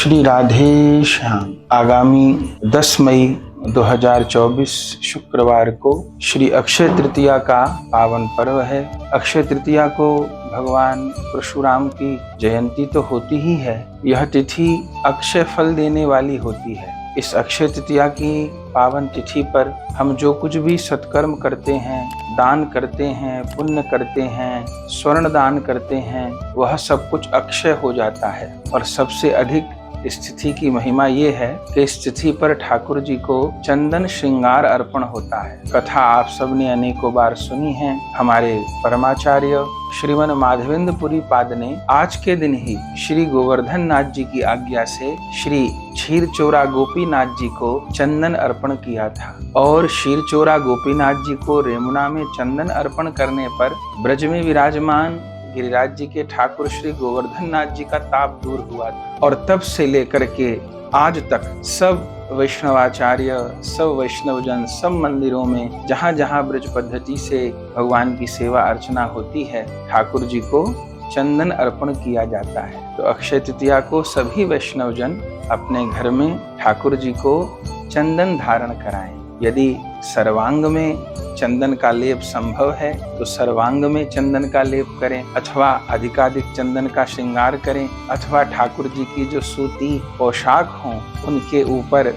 श्री राधे श्याम। आगामी 10 मई 2024 शुक्रवार को श्री अक्षय तृतीया का पावन पर्व है। अक्षय तृतीया को भगवान परशुराम की जयंती तो होती ही है। यह तिथि अक्षय फल देने वाली होती है। इस अक्षय तृतीया की पावन तिथि पर हम जो कुछ भी सत्कर्म करते हैं, दान करते हैं, पुण्य करते हैं, स्वर्ण दान करते हैं, वह सब कुछ अक्षय हो जाता है। और सबसे अधिक इस तिथि की महिमा ये है कि इस तिथि पर ठाकुर जी को चंदन श्रृंगार अर्पण होता है। कथा आप सबने अनेकों बार सुनी है। हमारे परमाचार्य श्रीमन माधवेंद्र पुरी पाद ने आज के दिन ही श्री गोवर्धन नाथ जी की आज्ञा से श्री क्षीरचोरा गोपीनाथ जी को चंदन अर्पण किया था। और क्षीरचोरा गोपीनाथ जी को रेमुना में चंदन अर्पण करने पर ब्रज में विराजमान गिरिराज जी के ठाकुर श्री गोवर्धन नाथ जी का ताप दूर हुआ था। और तब से लेकर के आज तक सब वैष्णवाचार्य, सब वैष्णवजन, सब मंदिरों में जहाँ जहाँ ब्रज पद्धति से भगवान की सेवा अर्चना होती है, ठाकुर जी को चंदन अर्पण किया जाता है। तो अक्षय तृतीया को सभी वैष्णवजन अपने घर में ठाकुर जी को चंदन धारण कराएं। यदि सर्वांग में चंदन का लेप संभव है तो सर्वांग में चंदन का लेप करें, अथवा अधिकाधिक चंदन का श्रृंगार करें, अथवा ठाकुर जी की जो सूती पोशाक हों उनके ऊपर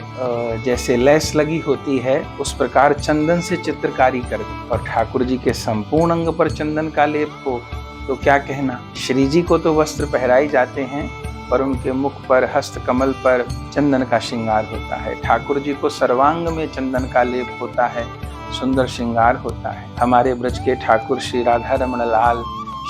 जैसे लेस लगी होती है उस प्रकार चंदन से चित्रकारी कर दें। और ठाकुर जी के संपूर्ण अंग पर चंदन का लेप हो तो क्या कहना। श्री जी को तो वस्त्र पहराए जाते हैं पर उनके मुख पर, हस्त कमल पर चंदन का श्रृंगार होता है। ठाकुर जी को सर्वांग में चंदन का लेप होता है, सुंदर श्रृंगार होता है। हमारे ब्रज के ठाकुर श्री राधा रमण लाल,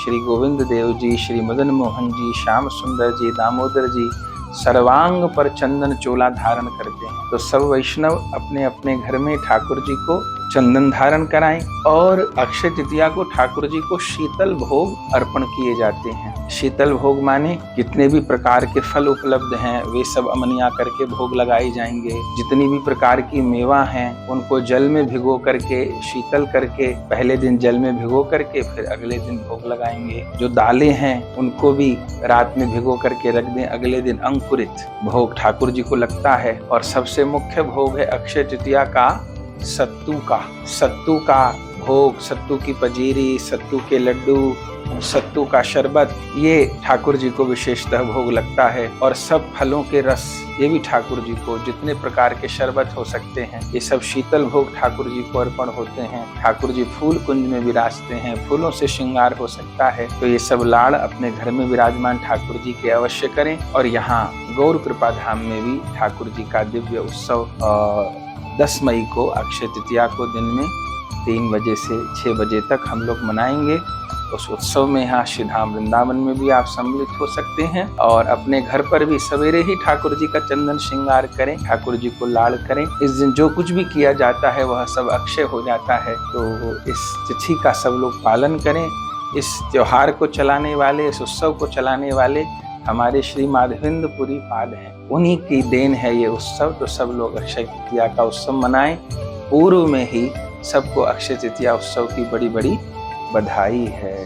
श्री गोविंद देव जी, श्री मदन मोहन जी, श्याम सुंदर जी, दामोदर जी सर्वांग पर चंदन चोला धारण करते हैं। तो सब वैष्णव अपने अपने घर में ठाकुर जी को चंदन धारण कराएं। और अक्षय तृतीया को ठाकुर जी को शीतल भोग अर्पण किए जाते हैं। शीतल भोग माने जितने भी प्रकार के फल उपलब्ध हैं वे सब अमनिया करके भोग लगाए जाएंगे। जितनी भी प्रकार की मेवा हैं उनको जल में भिगो करके, शीतल करके, पहले दिन जल में भिगो करके फिर अगले दिन भोग लगाएंगे। जो दालें हैं उनको भी रात में भिगो करके रख दें, अगले दिन अंकुरित भोग ठाकुर जी को लगता है। और सबसे मुख्य भोग है अक्षय तृतीया का सत्तू का भोग, सत्तू की पजीरी, सत्तू के लड्डू, सत्तू का शरबत, ये ठाकुर जी को विशेषतः भोग लगता है। और सब फलों के रस, ये भी ठाकुर जी को, जितने प्रकार के शरबत हो सकते हैं ये सब शीतल भोग ठाकुर जी को अर्पण होते हैं। ठाकुर जी फूल कुंज में विराजते हैं, फूलों से श्रृंगार हो सकता है। तो ये सब लाड़ अपने घर में विराजमान ठाकुर जी के अवश्य करें। और यहाँ गौर कृपा धाम में भी ठाकुर जी का दिव्य उत्सव 10 मई को अक्षय तृतीया को दिन में 3 बजे से 6 बजे तक हम लोग मनाएंगे। उस उत्सव में यहाँ श्रीधाम वृंदावन में भी आप सम्मिलित हो सकते हैं। और अपने घर पर भी सवेरे ही ठाकुर जी का चंदन श्रृंगार करें, ठाकुर जी को लाड़ करें। इस दिन जो कुछ भी किया जाता है वह सब अक्षय हो जाता है। तो इस तिथि का सब लोग पालन करें। इस त्योहार को चलाने वाले, इस उत्सव को चलाने वाले हमारे श्री माधवेंद्र पुरी पाद हैं, उन्हीं की देन है ये उत्सव। तो सब लोग अक्षय तृतीया का उत्सव मनाएं। पूर्व में ही सबको अक्षय तृतीया उत्सव की बड़ी बड़ी बधाई है।